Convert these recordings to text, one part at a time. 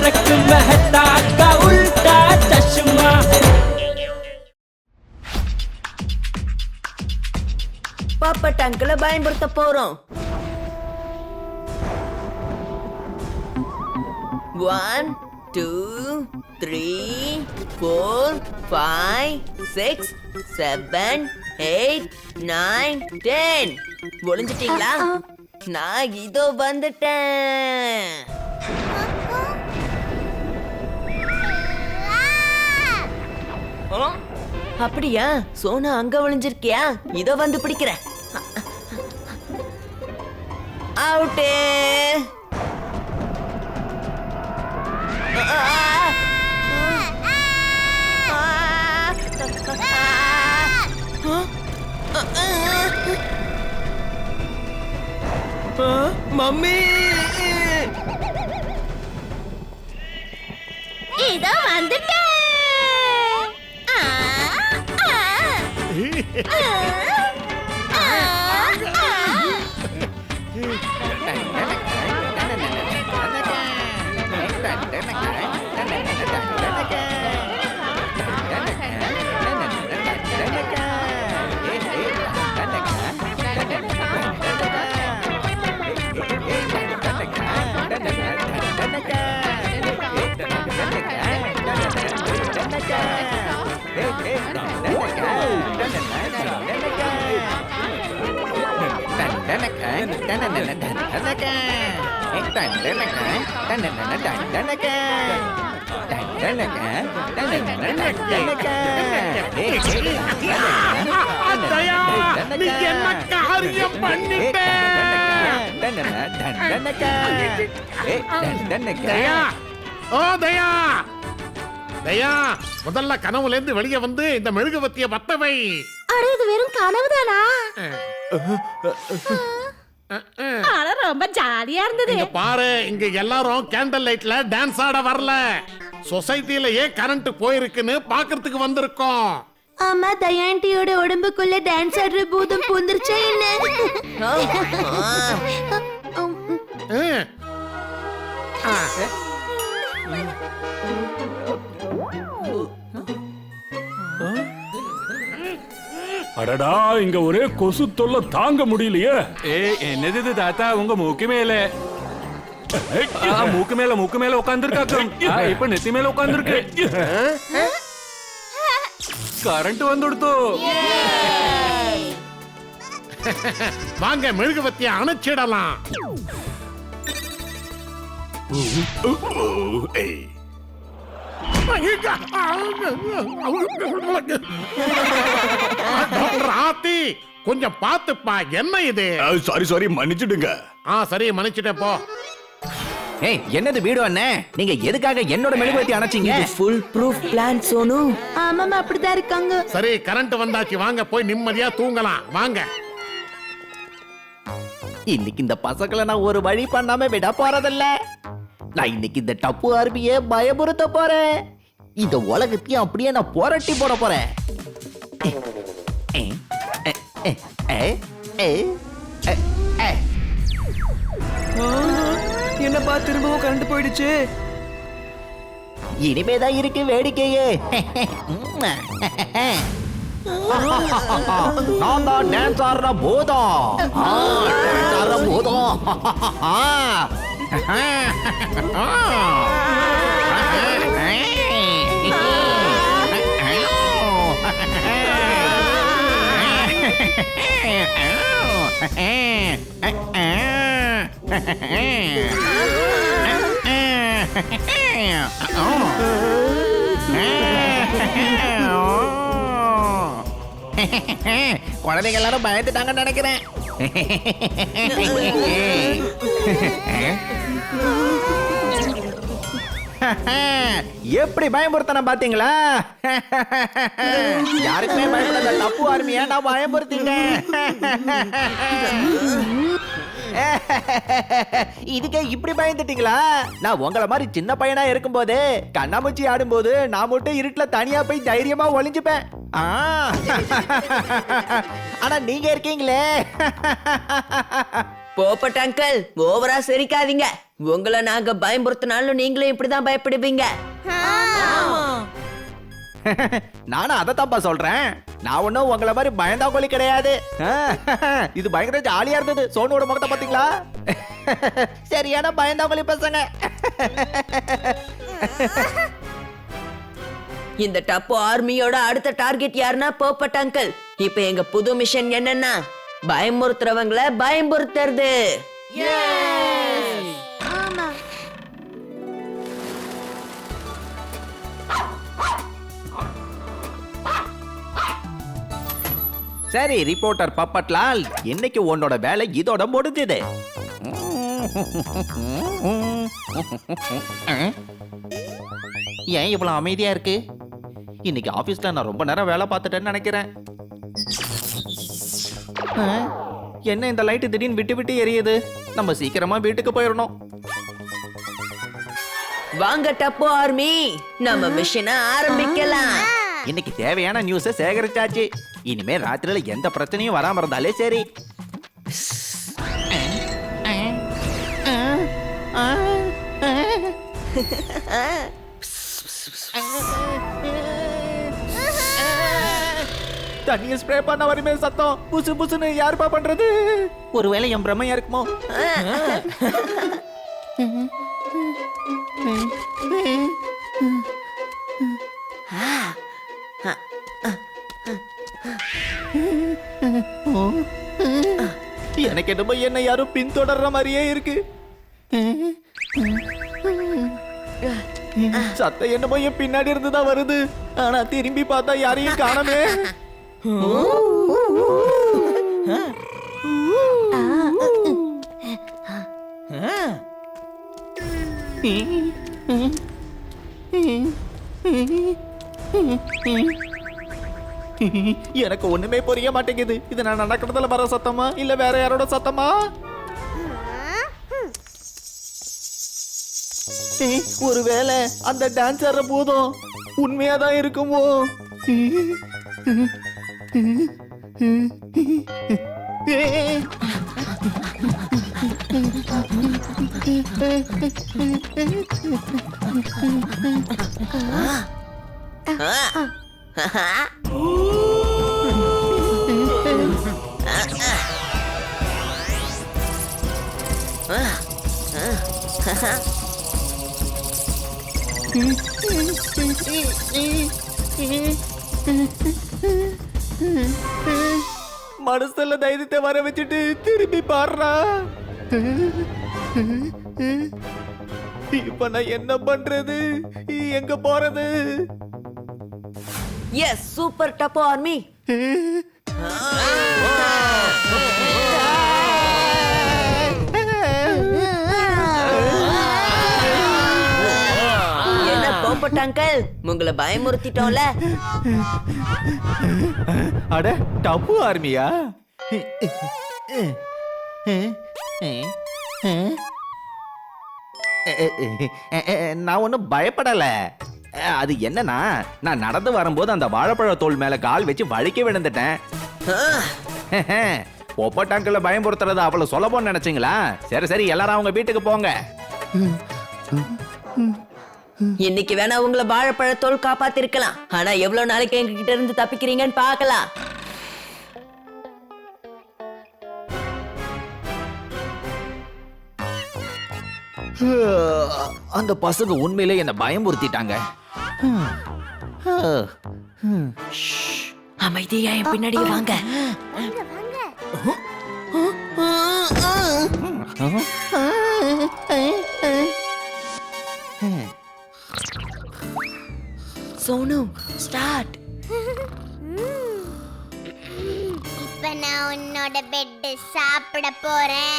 तारक मेहता का उल्टा चश्मा। பாப்பா டங்கில பயன்படுத்த போறோம். 1 2 3 4 5 6 7 8 9 10. ஒளிஞ்சிட்டீங்களா? நான் இதோ வந்துட்டேன். அப்படியா? சோனா அங்க ஒளிஞ்சிருக்கியா? இதோ வந்து பிடிக்கிறேன். அவுட்டே. மம்மி இதோ வந்துட்டேன். முதல்ல கனவுல இருந்து வெளியே வந்து இந்த மெழுகுவத்திய பத்தவை. அட இது வெறும் கனவுதானா? ஆனா ரொம்ப ஜாலியா இருந்தது. இங்க பாரு, இங்க எல்லாரும் கேண்டல் லைட்ல டான்ஸ் ஆட வரல. சொசைட்டில ஏன் கரண்ட் போயிருக்குன்னு பாக்குறதுக்கு வந்திருக்கோம். ஆமா, தயாண்டியோட உடம்புக்குள்ள டான்ஸ் ஆடுற பூதம் பூந்துருச்சா என்ன? அடடா, இங்க ஒரே கொசு தொல்லை தாங்க முடியலையே. என்னது இது தாத்தா, உங்க மூக்கு மேல மூக்கு மேல உட்காந்துருக்காக்கும். இப்ப நெத்தி மேல உட்காந்துருக்கு. கரண்ட் வந்துடுத்தோ. வாங்க மெழுகுவத்திய அணைச்சிடலாம். ஆத்தி, கொஞ்சம் பாத்துப்பா. என்ன இது? சாரி மன்னிச்சிடுங்க. சரி, மன்னிச்சிட்டே போ. என்னது வீடு அண்ணே, நீங்க எதுக்காக என்னோட மெழுகுவத்தி அணைச்சீங்க? Foolproof plan Sonu. ஆமாமா, அப்படிதான் இருக்காங்க. சரி, கரண்ட் வந்தாச்சு, வாங்க போய் நிம்மதியா தூங்கலாம். வாங்க. இன்னைக்கு இந்த பசங்களை நான் ஒரு வழி பண்ணாம விட போறதில்ல. நான் இன்னைக்கு இந்த டப்பு ஆர்மியை பயமுறுத்த போறேன். இந்த உலகத்தையும் அப்படியே நான் புரட்டி போட போறேன். என்னப்பா திரும்பவும் கரண்ட் போயிடுச்சு? இனிமேதான் இருக்கு வேடிக்கையே. நான் தான் டான்ஸ் ஆடுற பூதம். டான்ஸ் ஆடுற பூதம். குழந்தைங்க எல்லாரும் பயந்துட்டாங்கன்னு நினைக்கிறேன். எப்படி பயமுறுத்தன பாத்தீங்களா? யாருக்குமே பயப்படாத டப்பு ஆர்மியா நான் பயமுறுத்திட்டேன். இதுக்கே இப்படி பயந்துட்டீங்களா? நான் உங்களை மாதிரி சின்ன பையனா இருக்கும் போது கண்ணாமூச்சி ஆடும் போது நான் மட்டும் இருட்டுல தனியா போய் தைரியமா ஒளிஞ்சுப்பேன். ஆனா நீங்க இருக்கீங்களே, போப்பட் அங்கிள் ஓவரா சிரிக்காதீங்க. உங்களை நாங்க பயமுறுத்தினாலும் நீங்களும் இப்படிதான் பயப்படுவீங்க. நானும் அதைத்தான்ப்பா சொல்றேன். நான் ஒன்னும் உங்களை மாதிரி பயந்தா கோழி கிடையாது. இது பயங்கர ஜாலியா இருந்தது. சோனுவோட முகத்தை பாத்தீங்களா? சரியான பயந்தா கோழி பசங்க. இந்த டப்பு ஆர்மியோட அடுத்த டார்கெட் யாருன்னா போப்பட் அங்கிள். இப்ப எங்க புது மிஷன் என்னன்னா பயமுறுத்துறவங்களை பயமுறுத்துறது. ஆமா. சரி ரிப்போர்ட்டர் பப்பட்லால், இன்னைக்கு உன்னோட வேலை இதோட முடிஞ்சது. ஏன் இவ்வளவு அமைதியா இருக்கு? இன்னைக்கு ஆபீஸ்ல நான் ரொம்ப நேரம் வேலை பார்த்துட்டேன்னு நினைக்கிறேன். என்ன இந்த லைட் திடீர்னு விட்டு விட்டு எரியுது? நம்ம சீக்கிரமா வீட்டுக்கு போயிடணும். வாங்க டப்பு ஆர்மி, நம்ம மிஷனை ஆரம்பிக்கலாம். இன்னைக்கு தேவையான நியூஸ சேகரிச்சாச்சு. இனிமே ராத்திரில எந்த பிரச்சனையும் வராம இருந்தாலே சரி. தண்ணியை ஸ்ப்ரே பண்ண வரைமே சத்தம் புசு புசுன்னு யாருப்பா பண்றது? ஒருவேளை என் பிரமையா இருக்குமோ? எனக்கு என்னமோ என்ன யாரும் பின்தொடர்ற மாதிரியே இருக்கு. சத்தம் என்னமோ என் பின்னாடி இருந்துதான் வருது. ஆனா திரும்பி பார்த்தா யாரையும் காணமே. எனக்கு ஒண்ணுமே புரிய மாட்டேங்குது. இது நான் நடக்கிறதுல வர சத்தமா இல்ல வேற யாரோட சத்தமா? ஒருவேளை அந்த டான்ஸ் ஆடுற பூதம் உண்மையாதான் இருக்குமோ? மனசுல தைரியத்தை வர வச்சுட்டு திரும்பி பாடுறா. இப்ப நான் என்ன பண்றது? எங்க போறது? எஸ், சூப்பர் டப்பு ஆர்மி. என்ன போப்பட் அங்கிள், உங்களை பயமுறுத்திட்டோம்ல? அட டப்பு ஆர்மியா? நான் ஒன்னும் பயப்படல. அது என்னன்னா, நான் நடந்து வரும்போது அந்த வாழைப்பழ தோல் மேல கால் வச்சு வழுக்கி விழுந்துட்டேன். பொப்பட்டாங்கல்ல பயம்படுத்துறது அவ்வளவு சுலபம் நினைச்சீங்களா? சரி சரி, எல்லாரும் அவங்க வீட்டுக்கு போங்க. இன்னைக்கு வேணா உங்களை வாழைப்பழத்தோல் காப்பாத்திருக்கலாம். ஆனா எவ்வளவு நாளைக்கு எங்க கிட்ட இருந்து தப்பிக்கிறீங்கன்னு பாக்கலாம். அந்த பசங்க உண்மையிலே என்ன பயமுறுத்திட்டாங்க. அமைதியா என் பின்னாடி வாங்க. சோனு, ஸ்டார்ட். இப்ப நான் உன்னோட பெட் சாப்பிட போறேன்.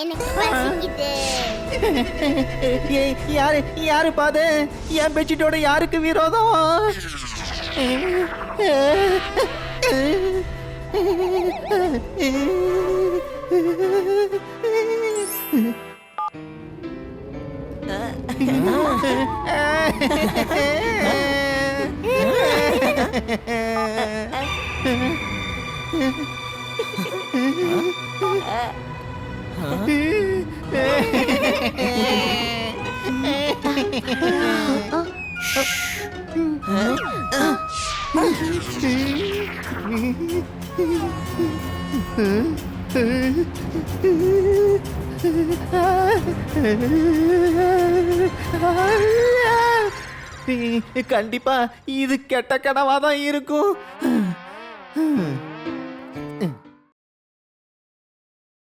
எனக்கு பசிக்குது. யாரு பாது? என் பெட்ஷீட்டோட யாருக்கு விரோதம்? கண்டிப்பா இது கெட்ட கனவா தான் இருக்கும்.